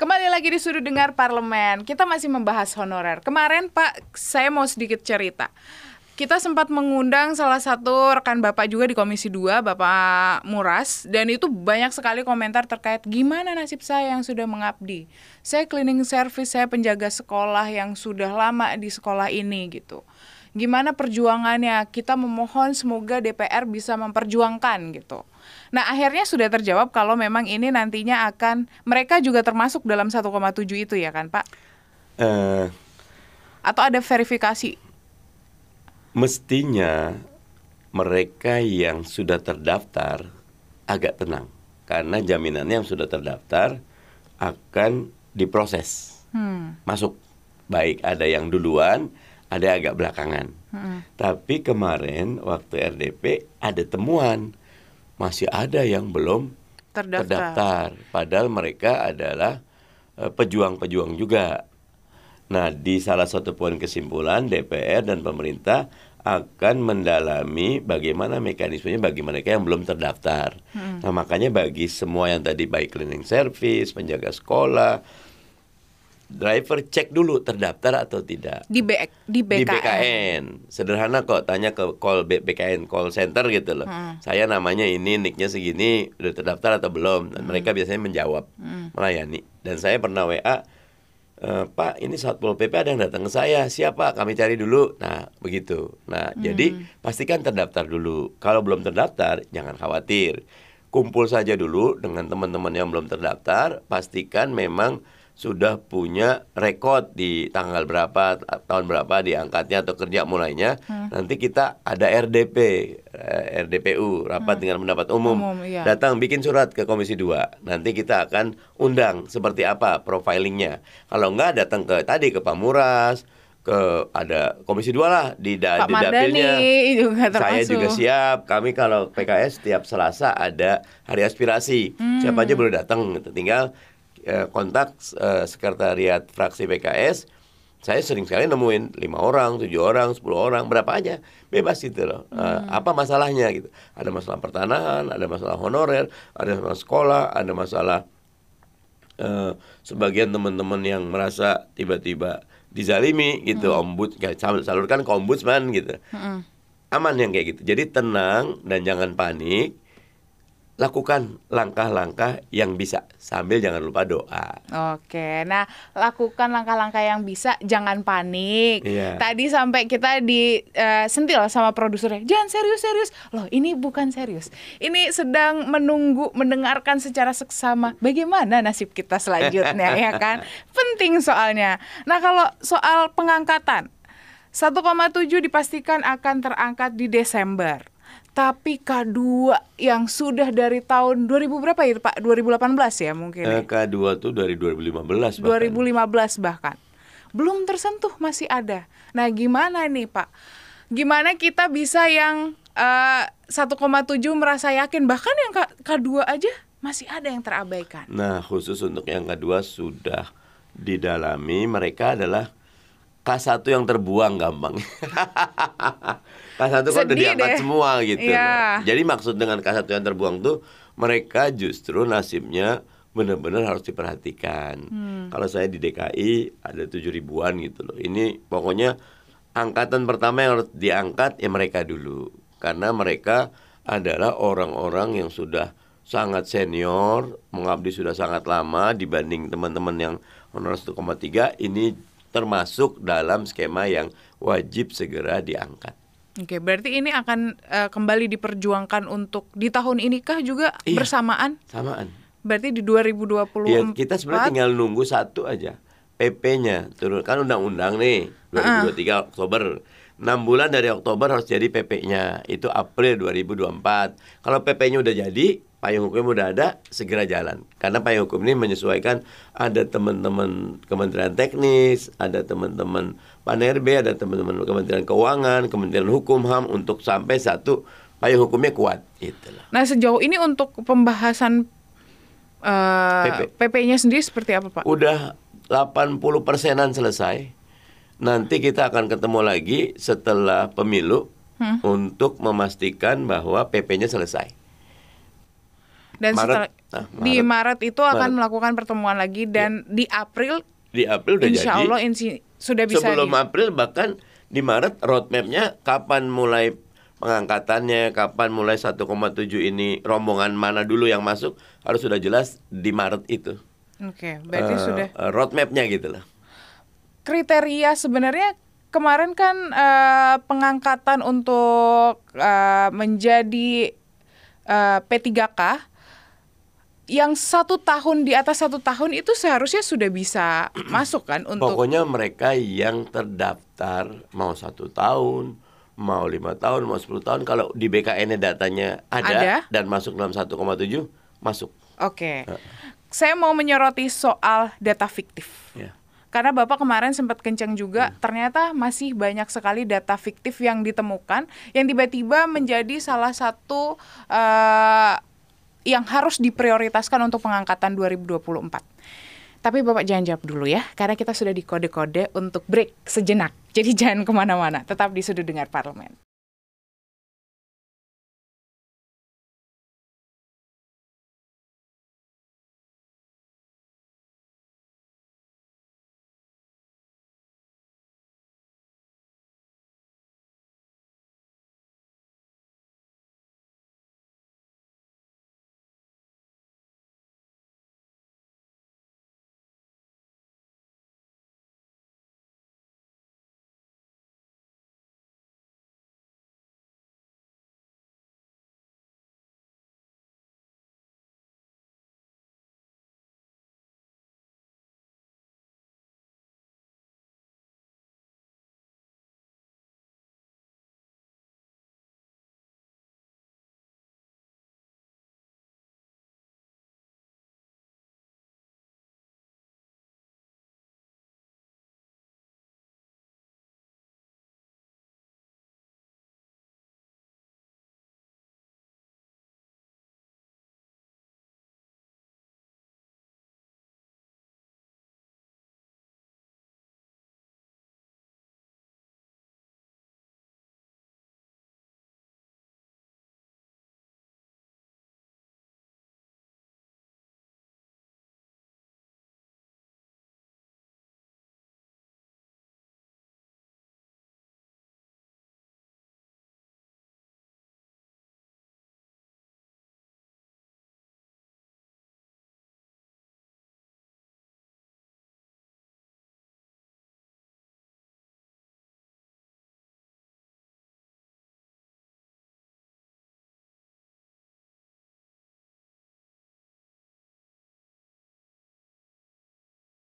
Kembali lagi di Sudut Dengar Parlemen. Kita masih membahas honorer. Kemarin Pak, saya mau sedikit cerita. Kita sempat mengundang salah satu rekan Bapak juga di Komisi 2, Bapak Muras. Dan itu banyak sekali komentar terkait gimana nasib saya yang sudah mengabdi. Saya cleaning service, saya penjaga sekolah yang sudah lama di sekolah ini gitu. Gimana perjuangannya, kita memohon semoga DPR bisa memperjuangkan gitu. Nah akhirnya sudah terjawab kalau memang ini nantinya akan, mereka juga termasuk dalam 1,7 itu ya kan Pak? Atau ada verifikasi? Mestinya mereka yang sudah terdaftar agak tenang. Karena jaminannya yang sudah terdaftar akan diproses. Masuk. Baik ada yang duluan, ada agak belakangan. Tapi kemarin waktu RDP ada temuan, masih ada yang belum terdaftar. Padahal mereka adalah pejuang-pejuang juga. Nah, di salah satu poin kesimpulan DPR dan pemerintah akan mendalami bagaimana mekanismenya bagi mereka yang belum terdaftar. Nah, makanya bagi semua yang tadi baik cleaning service, penjaga sekolah, driver, cek dulu terdaftar atau tidak Di BKN. di BKN. Sederhana kok, tanya ke BKN call center gitu loh. Saya namanya ini, nicknya segini, udah terdaftar atau belum? Dan mereka biasanya menjawab, melayani. Dan saya pernah WA, Pak, ini Satpol PP ada yang datang ke saya. Siapa? Kami cari dulu. Nah, begitu. Nah, jadi pastikan terdaftar dulu. Kalau belum terdaftar, jangan khawatir. Kumpul saja dulu dengan teman-teman yang belum terdaftar. Pastikan memang sudah punya rekod di tanggal berapa, tahun berapa diangkatnya atau kerja mulainya. Nanti kita ada RDPU, rapat dengan pendapat umum. Iya. Datang bikin surat ke Komisi 2. Nanti kita akan undang seperti apa profilingnya. Kalau enggak datang ke Pak Muras, ada Komisi 2 lah di Pak dapilnya. Mardhani juga termasuk. Saya juga siap. Kami kalau PKS setiap Selasa ada hari aspirasi. Siapa aja boleh datang gitu. Tinggal kontak sekretariat fraksi PKS. Saya sering sekali nemuin 5 orang, 7 orang, 10 orang, berapa aja, bebas gitu loh. Apa masalahnya gitu. Ada masalah pertanahan, ada masalah honorer, ada masalah sekolah, ada masalah sebagian teman-teman yang merasa tiba-tiba dizalimi gitu, salurkan ke ombudsman gitu. Aman yang kayak gitu. Jadi tenang dan jangan panik. Lakukan langkah-langkah yang bisa sambil jangan lupa doa. Oke, nah lakukan langkah-langkah yang bisa, jangan panik. Iya. Tadi sampai kita disentil sama produsernya, jangan serius-serius. Loh, ini bukan serius. Ini sedang mendengarkan secara seksama bagaimana nasib kita selanjutnya, ya kan? Penting soalnya. Nah, kalau soal pengangkatan, 1,7 dipastikan akan terangkat di Desember. Tapi K2 yang sudah dari tahun 2000 berapa ya Pak? 2018 ya mungkin ya? K2 tuh dari 2015 bahkan. 2015 bahkan. Belum tersentuh masih ada. Nah gimana nih Pak? Gimana kita bisa yang 1,7 merasa yakin, bahkan yang K2 aja masih ada yang terabaikan. Nah khusus untuk yang K2 sudah didalami, mereka adalah K1 yang terbuang gampang. K1 kan udah diangkat semua gitu loh. Jadi maksud dengan K1 yang terbuang tuh, mereka justru nasibnya benar-benar harus diperhatikan. Kalau saya di DKI ada 7 ribuan gitu loh. Ini pokoknya angkatan pertama yang harus diangkat ya mereka dulu. Karena mereka adalah orang-orang yang sudah sangat senior, mengabdi sudah sangat lama dibanding teman-teman yang honor 1,3. Ini termasuk dalam skema yang wajib segera diangkat. Oke, berarti ini akan kembali diperjuangkan untuk di tahun ini kah juga bersamaan? Samaan. Berarti di 2024. Ya, kita sebenarnya tinggal nunggu satu aja. PP-nya turun, kan undang-undang nih 2023 Oktober. 6 bulan dari Oktober harus jadi PP-nya. Itu April 2024. Kalau PP-nya udah jadi, payung hukum udah ada, segera jalan. Karena payung hukum ini menyesuaikan, ada teman-teman Kementerian Teknis, ada teman-teman PAN-RB, ada teman-teman Kementerian Keuangan, Kementerian Hukum HAM untuk sampai satu payung hukumnya kuat. Itulah. Nah sejauh ini untuk pembahasan PP-nya sendiri seperti apa Pak? Udah 80%-an selesai. Nanti kita akan ketemu lagi setelah pemilu untuk memastikan bahwa PP-nya selesai. Dan Maret, di Maret itu akan Maret. melakukan pertemuan lagi dan di April udah insya jadi. Allah sudah bisa Sebelum April, bahkan di Maret roadmap-nya kapan mulai pengangkatannya, kapan mulai 1,7 ini, rombongan mana dulu yang masuk, harus sudah jelas di Maret itu. Oke, berarti sudah roadmap-nya gitu lah. kriteria sebenarnya. Kemarin kan pengangkatan untuk menjadi P3K yang 1 tahun, di atas 1 tahun itu seharusnya sudah bisa masuk kan untuk. Pokoknya mereka yang terdaftar mau 1 tahun, mau 5 tahun, mau 10 tahun, kalau di BKN datanya ada dan masuk dalam 1,7 masuk. Oke. Saya mau menyoroti soal data fiktif. Ya. Karena Bapak kemarin sempat kencang juga, ternyata masih banyak sekali data fiktif yang ditemukan yang tiba-tiba menjadi salah satu yang harus diprioritaskan untuk pengangkatan 2024. Tapi Bapak jangan jawab dulu ya, karena kita sudah dikode-kode untuk break sejenak. Jadi jangan kemana-mana, tetap di Sudut Dengar Parlemen.